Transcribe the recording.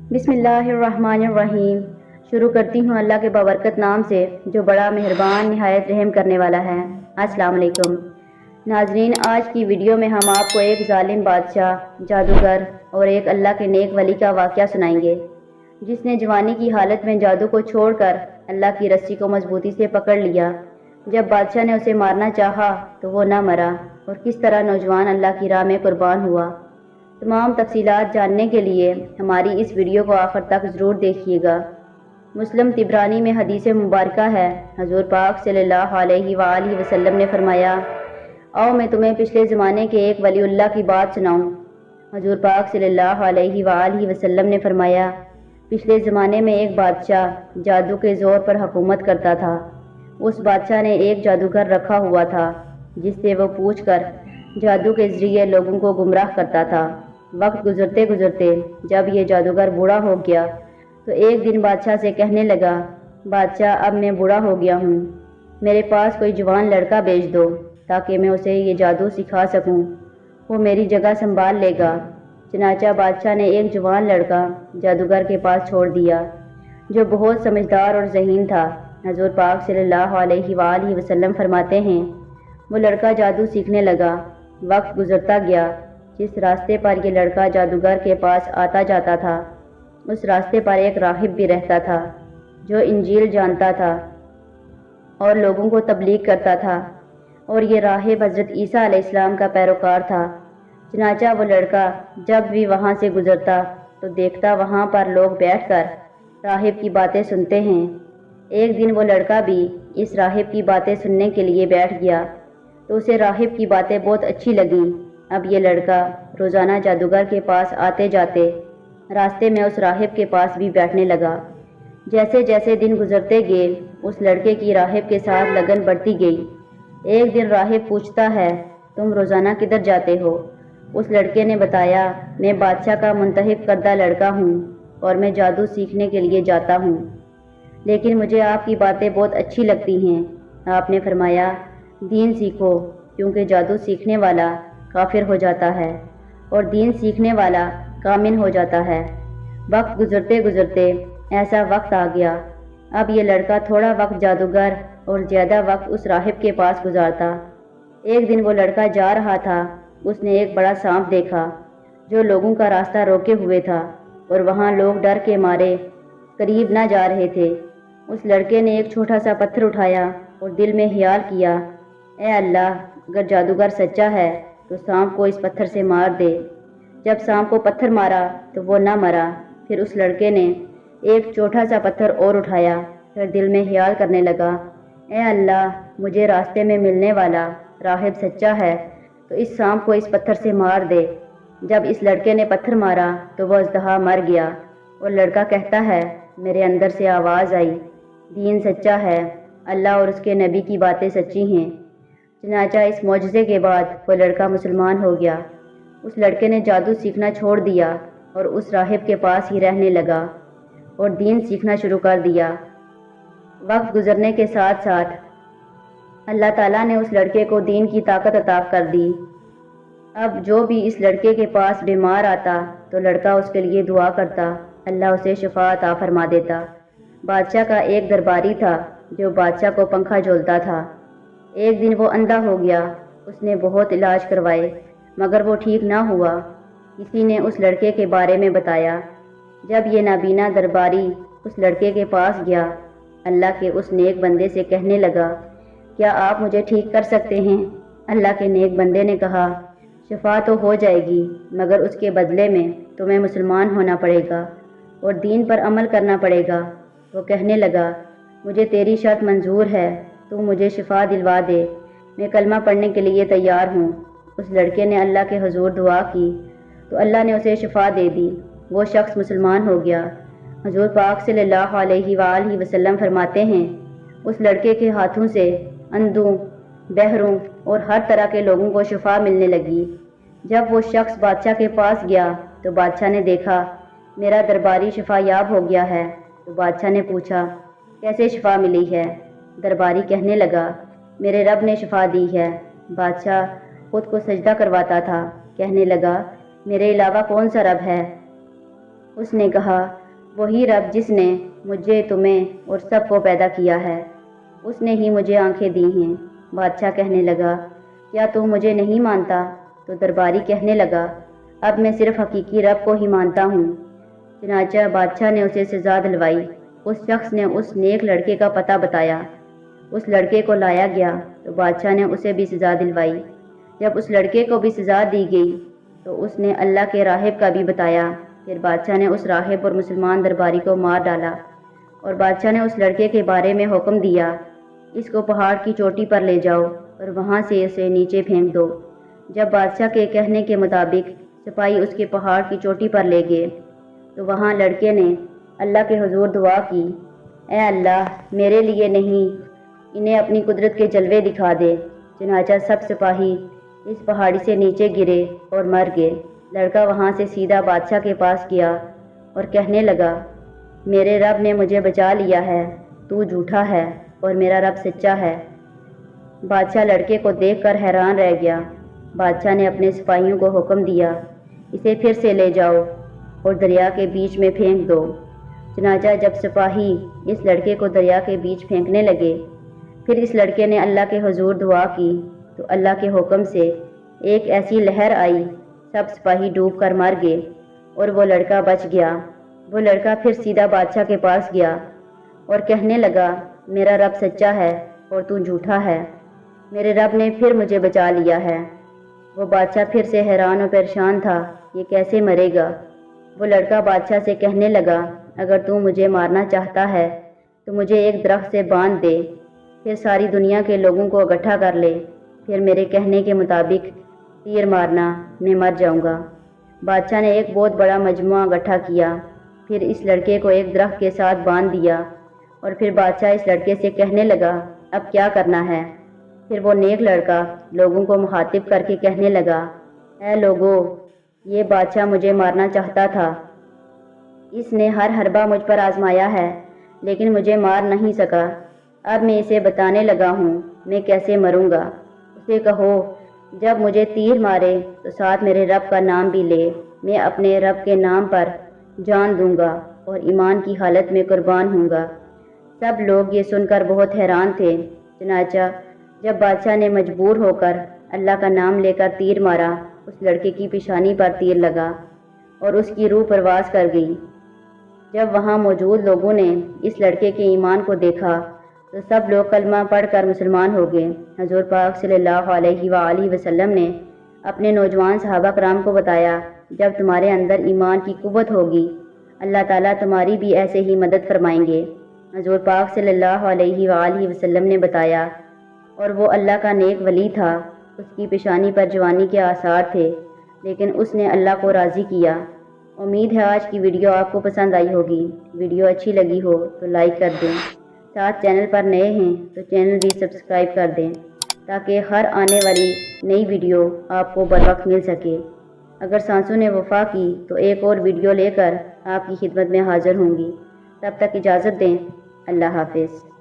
बिस्मिल्लाहिर्रहमानिर्रहीम। शुरू करती हूँ अल्लाह के बाबरकत नाम से जो बड़ा मेहरबान निहायत रहम करने वाला है। अस्सलाम वालेकुम नाजरीन, आज की वीडियो में हम आपको एक जालिम बादशाह, जादूगर और एक अल्लाह के नेक वली का वाक़या सुनाएंगे, जिसने जवानी की हालत में जादू को छोड़कर अल्लाह की रस्सी को मजबूती से पकड़ लिया। जब बादशाह ने उसे मारना चाहा तो वो न मरा और किस तरह नौजवान अल्लाह की राह में कुर्बान हुआ। तमाम तफसीलात जानने के लिए हमारी इस वीडियो को आखिर तक ज़रूर देखिएगा। मुस्लिम तिबरानी में हदीस मुबारक है, हजूर पाक सल्लल्लाहु अलैहि वसल्लम ने फरमाया, आओ मैं तुम्हें पिछले ज़माने के एक वलीउल्लाह की बात सुनाऊं। हजूर पाक सल्लल्लाहु अलैहि वसल्लम ने फरमाया, पिछले ज़माने में एक बादशाह जादू के ज़ोर पर हुकूमत करता था। उस बादशाह ने एक जादूगर रखा हुआ था जिससे वो पूछकर जादू के ज़रिए लोगों को गुमराह करता था। वक्त गुजरते गुजरते जब ये जादूगर बूढ़ा हो गया तो एक दिन बादशाह से कहने लगा, बादशाह अब मैं बूढ़ा हो गया हूँ, मेरे पास कोई जवान लड़का भेज दो ताकि मैं उसे ये जादू सिखा सकूँ, वो मेरी जगह संभाल लेगा। चनाचा बादशाह ने एक जवान लड़का जादूगर के पास छोड़ दिया जो बहुत समझदार और ज़हीन था। हजूर पाक सल्लल्लाहु अलैहि वसल्लम फरमाते हैं, वो लड़का जादू सीखने लगा। वक्त गुजरता गया। जिस रास्ते पर यह लड़का जादूगर के पास आता जाता था उस रास्ते पर एक राहिब भी रहता था जो इंजील जानता था और लोगों को तबलीग करता था, और ये राहिब हज़रत ईसा अलैहिस्सलाम का पैरोकार था। चनाचा वो लड़का जब भी वहाँ से गुजरता तो देखता वहाँ पर लोग बैठकर राहिब की बातें सुनते हैं। एक दिन वो लड़का भी इस राहिब की बातें सुनने के लिए बैठ गया तो उसे राहिब की बातें बहुत अच्छी लगीं। अब ये लड़का रोज़ाना जादूगर के पास आते जाते रास्ते में उस राहिब के पास भी बैठने लगा। जैसे जैसे दिन गुजरते गए उस लड़के की राहिब के साथ लगन बढ़ती गई। एक दिन राहिब पूछता है, तुम रोज़ाना किधर जाते हो? उस लड़के ने बताया, मैं बादशाह का मुंतखब करदा लड़का हूँ और मैं जादू सीखने के लिए जाता हूँ, लेकिन मुझे आपकी बातें बहुत अच्छी लगती हैं। आपने फरमाया, दीन सीखो, क्योंकि जादू सीखने वाला काफिर हो जाता है और दीन सीखने वाला कामिन हो जाता है। वक्त गुजरते गुजरते ऐसा वक्त आ गया, अब ये लड़का थोड़ा वक्त जादूगर और ज़्यादा वक्त उस राहिब के पास गुजारता। एक दिन वो लड़का जा रहा था, उसने एक बड़ा सांप देखा जो लोगों का रास्ता रोके हुए था और वहाँ लोग डर के मारे करीब ना जा रहे थे। उस लड़के ने एक छोटा सा पत्थर उठाया और दिल में ख्याल किया, ए अल्लाह, अगर जादूगर सच्चा है तो सांप को इस पत्थर से मार दे। जब सांप को पत्थर मारा तो वो ना मरा। फिर उस लड़के ने एक छोटा सा पत्थर और उठाया, फिर दिल में ख्याल करने लगा, ए अल्लाह, मुझे रास्ते में मिलने वाला राहिब सच्चा है तो इस सांप को इस पत्थर से मार दे। जब इस लड़के ने पत्थर मारा तो वह अजदहा मर गया और लड़का कहता है, मेरे अंदर से आवाज़ आई, दीन सच्चा है, अल्लाह और उसके नबी की बातें सच्ची हैं। चनाचा इस मौजज़े के बाद वो लड़का मुसलमान हो गया। उस लड़के ने जादू सीखना छोड़ दिया और उस राहिब के पास ही रहने लगा और दीन सीखना शुरू कर दिया। वक्त गुजरने के साथ साथ अल्लाह ताला ने उस लड़के को दीन की ताकत अता कर दी। अब जो भी इस लड़के के पास बीमार आता तो लड़का उसके लिए दुआ करता, अल्लाह उसे शिफा अता फरमा देता। बादशाह का एक दरबारी था जो बादशाह को पंखा झोलता था। एक दिन वो अंधा हो गया। उसने बहुत इलाज करवाए मगर वो ठीक ना हुआ। किसी ने उस लड़के के बारे में बताया। जब ये नाबीना दरबारी उस लड़के के पास गया, अल्लाह के उस नेक बंदे से कहने लगा, क्या आप मुझे ठीक कर सकते हैं? अल्लाह के नेक बंदे ने कहा, शिफा तो हो जाएगी मगर उसके बदले में तुम्हें मुसलमान होना पड़ेगा और दीन पर अमल करना पड़ेगा। वो कहने लगा, मुझे तेरी शर्त मंजूर है, तू मुझे शिफा दिलवा दे, मैं कलमा पढ़ने के लिए तैयार हूँ। उस लड़के ने अल्लाह के हुजूर दुआ की तो अल्लाह ने उसे शिफा दे दी। वो शख्स मुसलमान हो गया। हजूर पाक सल्लल्लाहु अलैहि वसल्लम फरमाते हैं, उस लड़के के हाथों से अंधों, बहरों और हर तरह के लोगों को शिफा मिलने लगी। जब वो शख्स बादशाह के पास गया तो बादशाह ने देखा मेरा दरबारी शिफा याब हो गया है। तो बादशाह ने पूछा, कैसे शिफा मिली है? दरबारी कहने लगा, मेरे रब ने शिफा दी है। बादशाह खुद को सजदा करवाता था, कहने लगा, मेरे अलावा कौन सा रब है? اس نے کہا وہی رب جس نے مجھے، تمہیں اور سب کو پیدا کیا ہے، اس نے ہی مجھے آنکھیں دی ہیں۔ بادشاہ کہنے لگا کیا تو مجھے نہیں مانتا؟ تو درباری کہنے لگا اب میں صرف حقیقی رب کو ہی مانتا ہوں۔ چنانچہ بادشاہ نے اسے سزا دلوائی۔ اس شخص نے اس نیک لڑکے کا پتہ بتایا، اس لڑکے کو لایا گیا تو بادشاہ نے اسے بھی سزا دلوائی۔ جب اس لڑکے کو بھی سزا دی گئی تو اس نے اللہ کے راہب کا بھی بتایا۔ پھر بادشاہ نے اس راہب اور مسلمان درباری کو مار ڈالا، اور بادشاہ نے اس لڑکے کے بارے میں حکم دیا اس کو پہاڑ کی چوٹی پر لے جاؤ اور وہاں سے اسے نیچے پھینک دو۔ جب بادشاہ کے کہنے کے مطابق سپاہی اس کے پہاڑ کی چوٹی پر لے گئے تو وہاں لڑکے نے اللہ کے حضور دعا کی، اے اللہ میرے لیے نہیں، انہیں اپنی قدرت کے جلوے دکھا دے۔ چنانچہ سب سپاہی اس پہاڑی سے نیچے گرے اور مر گئے۔ لڑکا وہاں سے سیدھا بادشاہ کے پاس گیا اور کہنے لگا میرے رب نے مجھے بچا لیا ہے، تو جھوٹا ہے اور میرا رب سچا ہے۔ بادشاہ لڑکے کو دیکھ کر حیران رہ گیا۔ بادشاہ نے اپنے سپاہیوں کو حکم دیا اسے پھر سے لے جاؤ اور دریا کے بیچ میں پھینک دو۔ چنانچہ جب سپاہی اس لڑکے کو دریا کے بیچ پھینکنے لگے، پھر اس لڑکے نے اللہ کے حضور دعا کی تو اللہ کے حکم سے ایک ایسی لہر آئی، سب سپاہی ڈوب کر مر گئے اور وہ لڑکا بچ گیا۔ وہ لڑکا پھر سیدھا بادشاہ کے پاس گیا اور کہنے لگا میرا رب سچا ہے اور تو جھوٹا ہے، میرے رب نے پھر مجھے بچا لیا ہے۔ وہ بادشاہ پھر سے حیران و پریشان تھا، یہ کیسے مرے گا؟ وہ لڑکا بادشاہ سے کہنے لگا اگر تو مجھے مارنا چاہتا ہے تو مجھے ایک درخت سے باندھ دے، پھر ساری دنیا کے لوگوں کو اکٹھا کر لے، پھر میرے کہنے کے مطابق تیر مارنا، میں مر جاؤں گا۔ بادشاہ نے ایک بہت بڑا مجموعہ اکٹھا کیا، پھر اس لڑکے کو ایک درخت کے ساتھ باندھ دیا، اور پھر بادشاہ اس لڑکے سے کہنے لگا اب کیا کرنا ہے؟ پھر وہ نیک لڑکا لوگوں کو مخاطب کر کے کہنے لگا اے لوگو، یہ بادشاہ مجھے مارنا چاہتا تھا، اس نے ہر حربہ مجھ پر آزمایا ہے لیکن مجھے مار نہیں سکا۔ اب میں اسے بتانے لگا ہوں میں کیسے مروں گا۔ اسے کہو جب مجھے تیر مارے تو ساتھ میرے رب کا نام بھی لے، میں اپنے رب کے نام پر جان دوں گا اور ایمان کی حالت میں قربان ہوں گا۔ سب لوگ یہ سن کر بہت حیران تھے۔ چنانچہ جب بادشاہ نے مجبور ہو کر اللہ کا نام لے کر تیر مارا، اس لڑکے کی پیشانی پر تیر لگا اور اس کی روح پرواز کر گئی۔ جب وہاں موجود لوگوں نے اس لڑکے کے ایمان کو دیکھا تو سب لوگ کلمہ پڑھ کر مسلمان ہو گئے۔ حضور پاک صلی اللہ علیہ وآلہ وسلم نے اپنے نوجوان صحابہ کرام کو بتایا جب تمہارے اندر ایمان کی قوت ہوگی اللہ تعالیٰ تمہاری بھی ایسے ہی مدد فرمائیں گے۔ حضور پاک صلی اللہ علیہ وآلہ وسلم نے بتایا اور وہ اللہ کا نیک ولی تھا، اس کی پیشانی پر جوانی کے آثار تھے لیکن اس نے اللہ کو راضی کیا۔ امید ہے آج کی ویڈیو آپ کو پسند آئی ہوگی۔ ویڈیو اچھی لگی ہو تو لائک کر دیں، ساتھ چینل پر نئے ہیں تو چینل بھی سبسکرائب کر دیں تاکہ ہر آنے والی نئی ویڈیو آپ کو بروقت مل سکے۔ اگر سانسوں نے وفا کی تو ایک اور ویڈیو لے کر آپ کی خدمت میں حاضر ہوں گی۔ تب تک اجازت دیں، اللہ حافظ۔